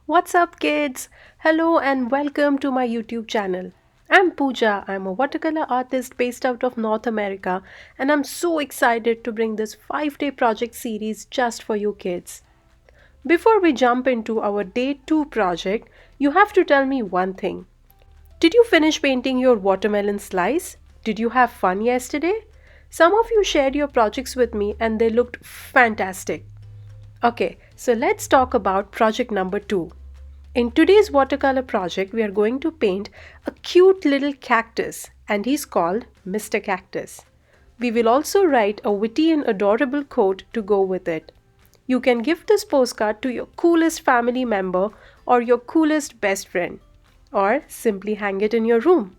What's up, kids? Hello and welcome to my YouTube channel. I'm Pooja. I'm a watercolor artist based out of North America, and I'm so excited to bring this 5-day project series just for you kids. Before we jump into our day 2 project, you have to tell me one thing. Did you finish painting your watermelon slice? Did you have fun yesterday? Some of you shared your projects with me and they looked fantastic. Okay, so let's talk about project number 2. In today's watercolor project, we are going to paint a cute little cactus, and he's called Mr. Cactus. We will also write a witty and adorable quote to go with it. You can give this postcard to your coolest family member or your coolest best friend, or simply hang it in your room.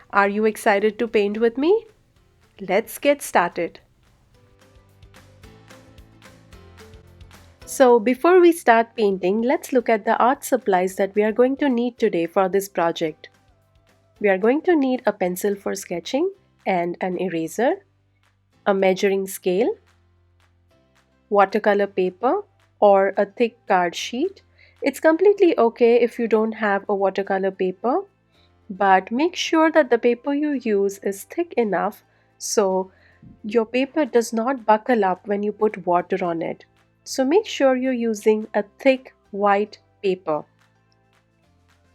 Are you excited to paint with me? Let's get started. So before we start painting, let's look at the art supplies that we are going to need today for this project. We are going to need a pencil for sketching and an eraser, a measuring scale, watercolor paper or a thick card sheet. It's completely okay if you don't have a watercolor paper, but make sure that the paper you use is thick enough so your paper does not buckle up when you put water on it. So make sure you're using a thick white paper.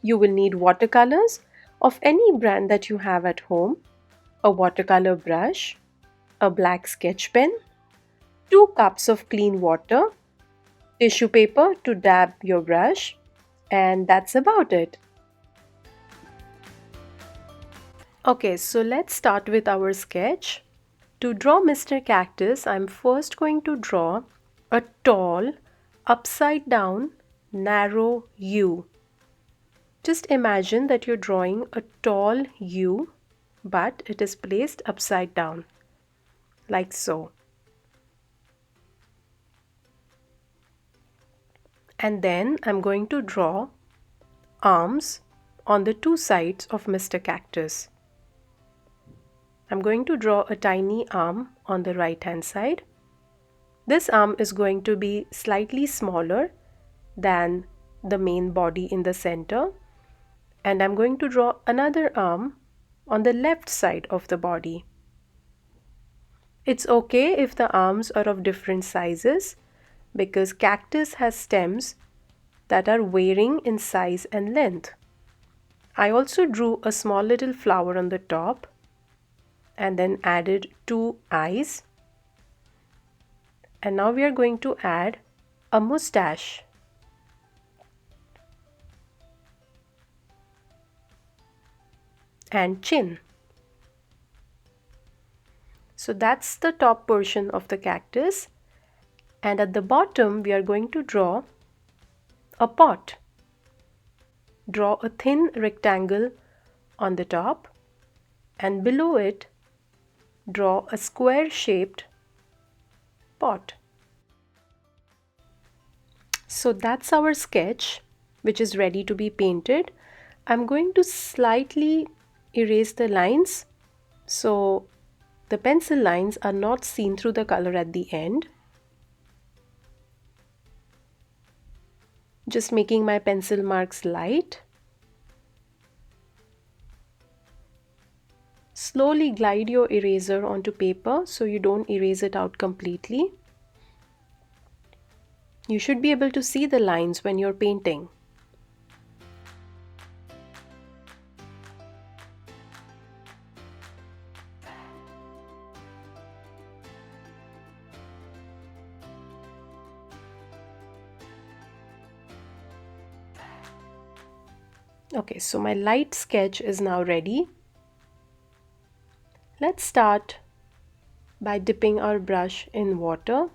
You will need watercolors of any brand that you have at home, a watercolor brush, a black sketch pen, 2 cups of clean water, tissue paper to dab your brush, and that's about it. Okay, so let's start with our sketch. To draw Mr. Cactus, I'm first going to draw a tall, upside down, narrow U. Just imagine that you're drawing a tall U, but it is placed upside down, like so. And then I'm going to draw arms on the 2 sides of Mr. Cactus. I'm going to draw a tiny arm on the right hand side. This arm is going to be slightly smaller than the main body in the center, and I'm going to draw another arm on the left side of the body. It's okay if the arms are of different sizes because cactus has stems that are varying in size and length. I also drew a small little flower on the top and then added 2 eyes. And now we are going to add a mustache. And chin. So that's the top portion of the cactus, and at the bottom we are going to draw a pot. Draw a thin rectangle on the top, and below it draw a square shaped pot. So that's our sketch, which is ready to be painted. I'm going to slightly erase the lines so the pencil lines are not seen through the color at the end. Just making my pencil marks light. Slowly glide your eraser onto paper so you don't erase it out completely. You should be able to see the lines when you're painting. Okay, so my light sketch is now ready. Let's start by dipping our brush in water.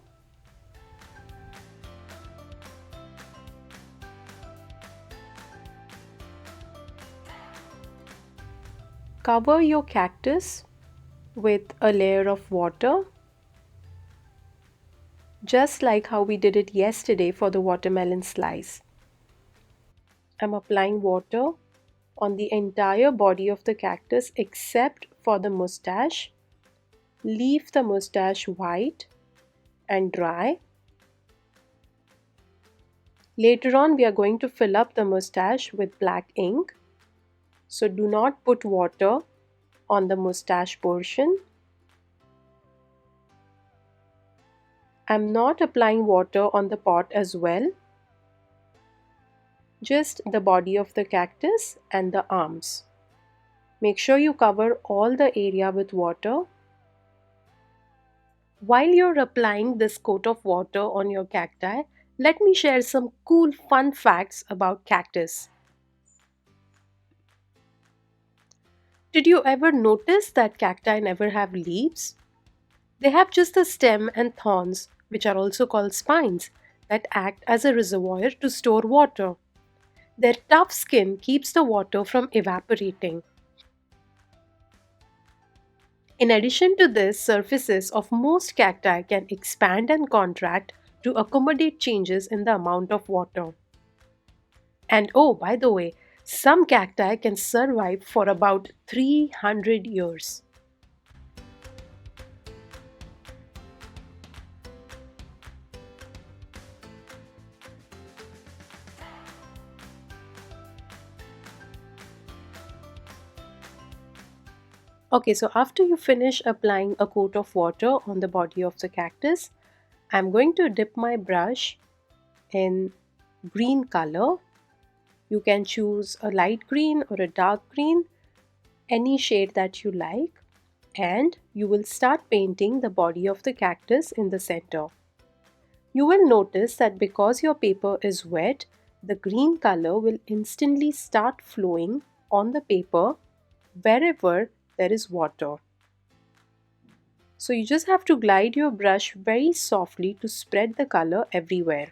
Cover your cactus with a layer of water, just like how we did it yesterday for the watermelon slice. I'm applying water on the entire body of the cactus except for the mustache. Leave the mustache white and dry. Later on, we are going to fill up the mustache with black ink. So do not put water on the mustache portion. I'm not applying water on the pot as well. Just the body of the cactus and the arms. Make sure you cover all the area with water. While you're applying this coat of water on your cacti, let me share some cool fun facts about cactus. Did you ever notice that cacti never have leaves? They have just the stem and thorns, which are also called spines, that act as a reservoir to store water. Their tough skin keeps the water from evaporating. In addition to this, surfaces of most cacti can expand and contract to accommodate changes in the amount of water. And oh, by the way, some cacti can survive for about 300 years. Okay, so after you finish applying a coat of water on the body of the cactus, I'm going to dip my brush in green color. You can choose a light green or a dark green, any shade that you like, and you will start painting the body of the cactus in the center. You will notice that because your paper is wet, the green color will instantly start flowing on the paper wherever there is water. So you just have to glide your brush very softly to spread the color everywhere.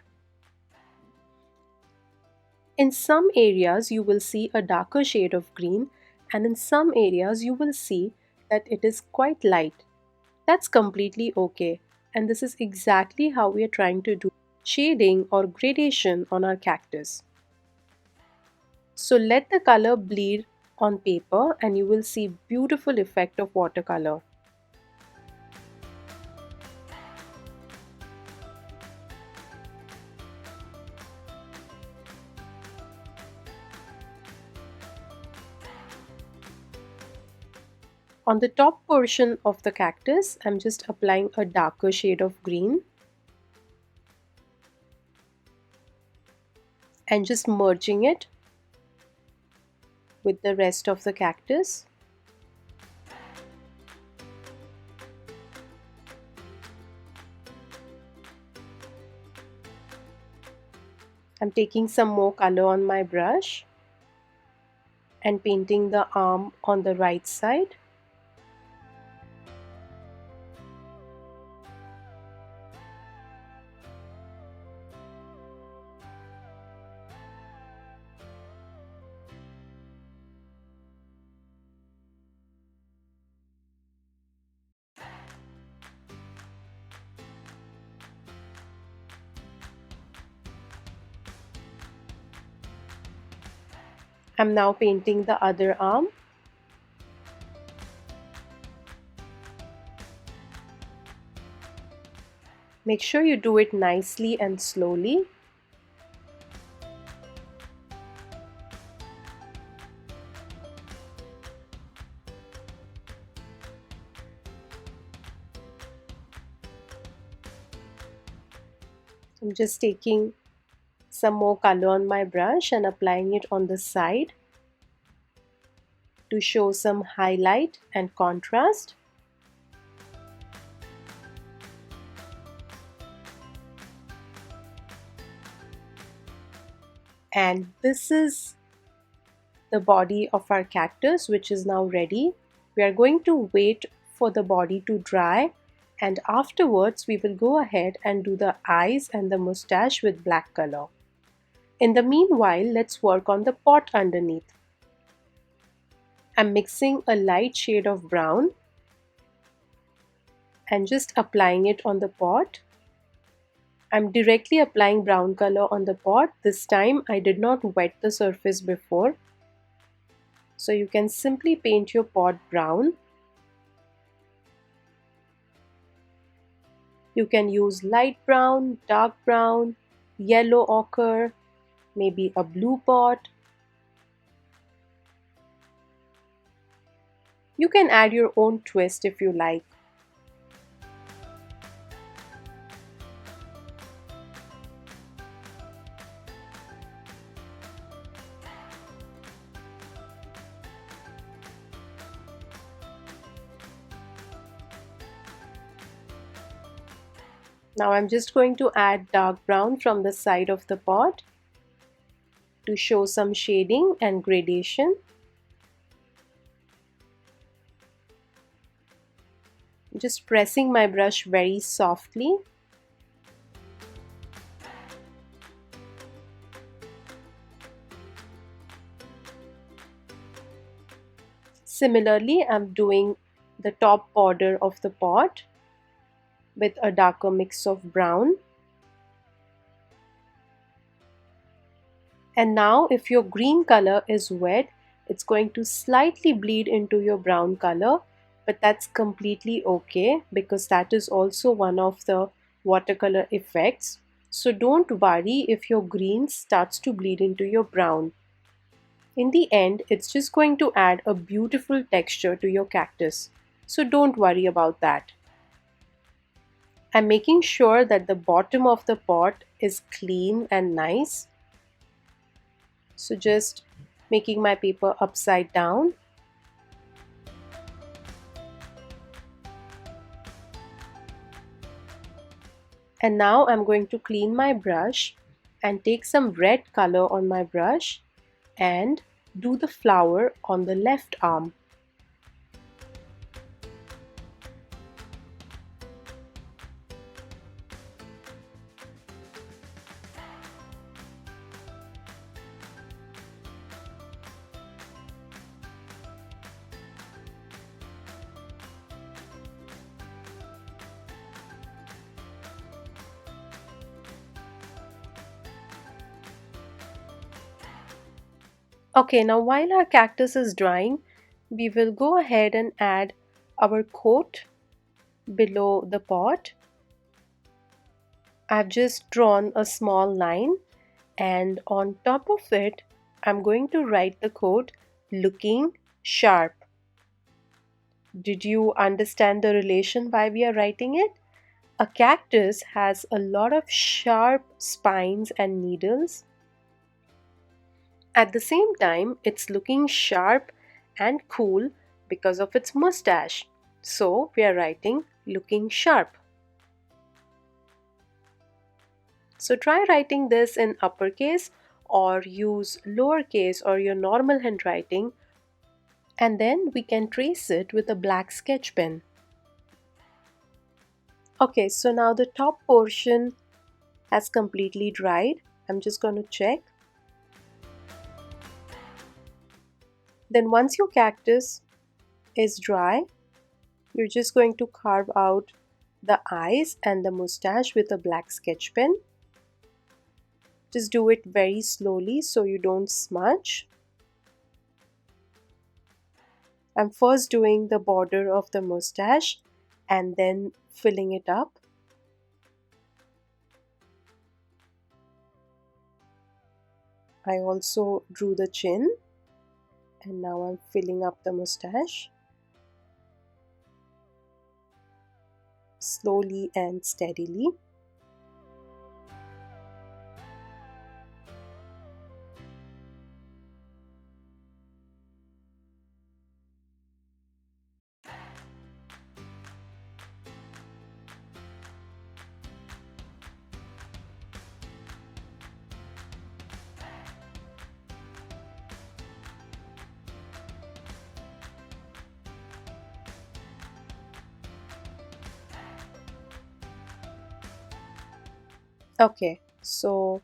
In some areas you will see a darker shade of green, and in some areas you will see that it is quite light. That's completely okay, and this is exactly how we are trying to do shading or gradation on our cactus. So let the color bleed on paper and you will see beautiful effect of watercolor. On the top portion of the cactus, I'm just applying a darker shade of green and just merging it with the rest of the cactus. I'm taking some more color on my brush and painting the arm on the right side. I'm now painting the other arm. Make sure you do it nicely and slowly. I'm just taking some more color on my brush and applying it on the side to show some highlight and contrast. And this is the body of our cactus, which is now ready. We are going to wait for the body to dry, and afterwards we will go ahead and do the eyes and the mustache with black color. In the meanwhile, let's work on the pot underneath. I'm mixing a light shade of brown and just applying it on the pot. I'm directly applying brown color on the pot. This time I did not wet the surface before. So you can simply paint your pot brown. You can use light brown, dark brown, yellow ochre, maybe a blue pot. You can add your own twist if you like. Now I'm just going to add dark brown from the side of the pot to show some shading and gradation. Just pressing my brush very softly. Similarly, I'm doing the top border of the pot with a darker mix of brown. And now if your green color is wet, it's going to slightly bleed into your brown color, but that's completely okay because that is also one of the watercolor effects. So don't worry if your green starts to bleed into your brown. In the end, it's just going to add a beautiful texture to your cactus. So don't worry about that. I'm making sure that the bottom of the pot is clean and nice. So just making my paper upside down. And now I'm going to clean my brush and take some red color on my brush and do the flower on the left arm. Okay, now while our cactus is drying, we will go ahead and add our coat below the pot. I've just drawn a small line, and on top of it, I'm going to write the quote, "looking sharp." Did you understand the relation why we are writing it? A cactus has a lot of sharp spines and needles. At the same time, it's looking sharp and cool because of its mustache. So we are writing looking sharp. So try writing this in uppercase or use lowercase or your normal handwriting, and then we can trace it with a black sketch pen. Okay, so now the top portion has completely dried. I'm just going to check. Then once your cactus is dry, you're just going to carve out the eyes and the mustache with a black sketch pen. Just do it very slowly so you don't smudge. I'm first doing the border of the mustache and then filling it up. I also drew the chin and now I'm filling up the mustache. Slowly and steadily. Okay, so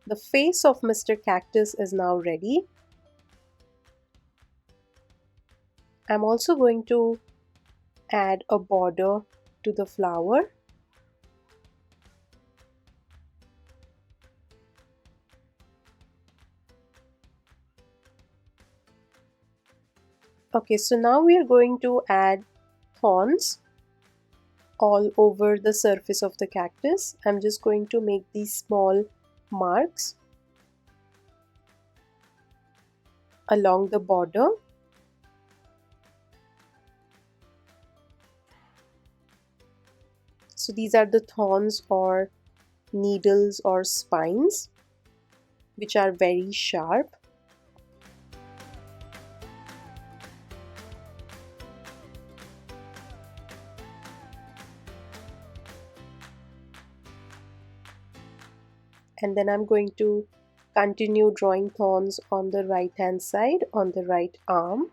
the face of Mr. Cactus is now ready. I'm also going to add a border to the flower. Okay, so now we are going to add thorns all over the surface of the cactus. I'm just going to make these small marks along the border. So these are the thorns or needles or spines which are very sharp. And then I'm going to continue drawing thorns on the right hand side, on the right arm.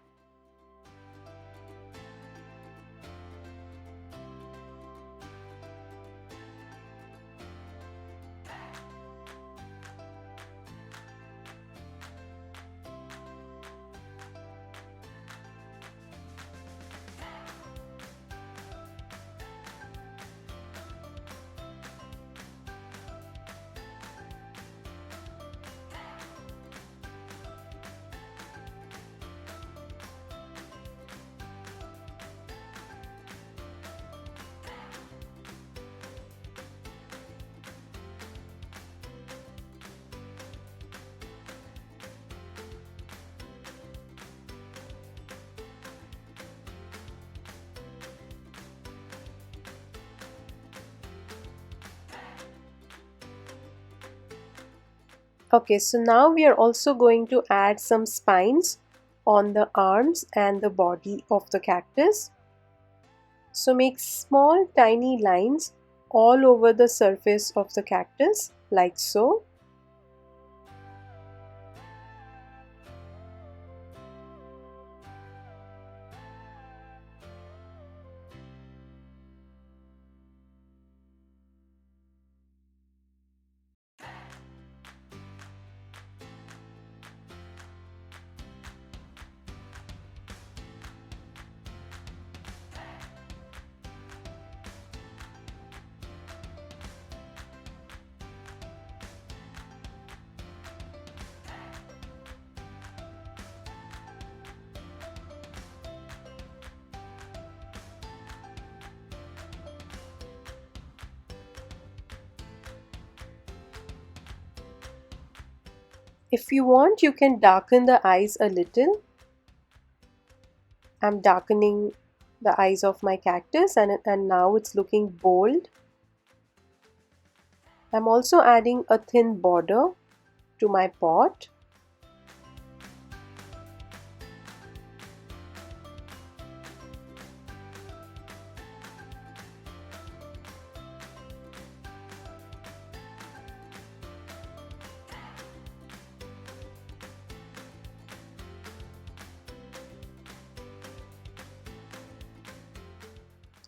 Okay, so now we are also going to add some spines on the arms and the body of the cactus. So make small tiny lines all over the surface of the cactus like so. If you want, you can darken the eyes a little. I'm darkening the eyes of my cactus and now it's looking bold. I'm also adding a thin border to my pot.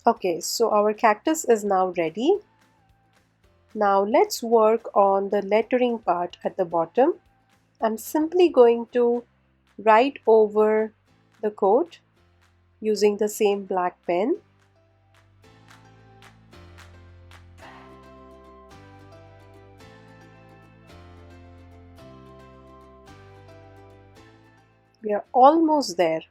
Okay, so our cactus is now ready. Now let's work on the lettering part at the bottom. I'm simply going to write over the coat using the same black pen. We are almost there.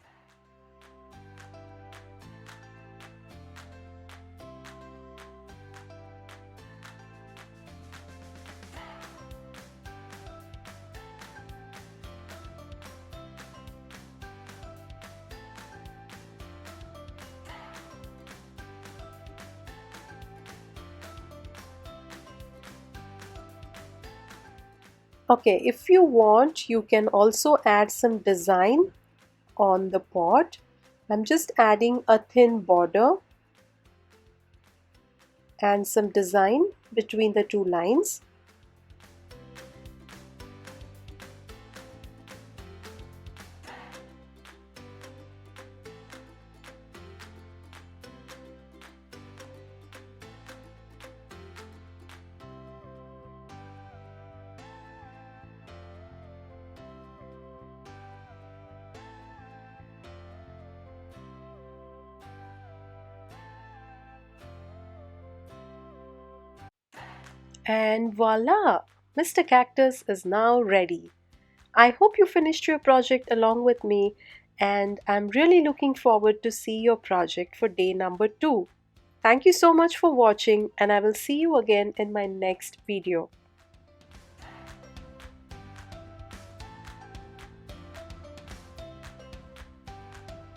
Okay, if you want, you can also add some design on the pot. I'm just adding a thin border and some design between the two lines. And voila! Mr. Cactus is now ready. I hope you finished your project along with me, and I'm really looking forward to see your project for day number 2. Thank you so much for watching, and I will see you again in my next video.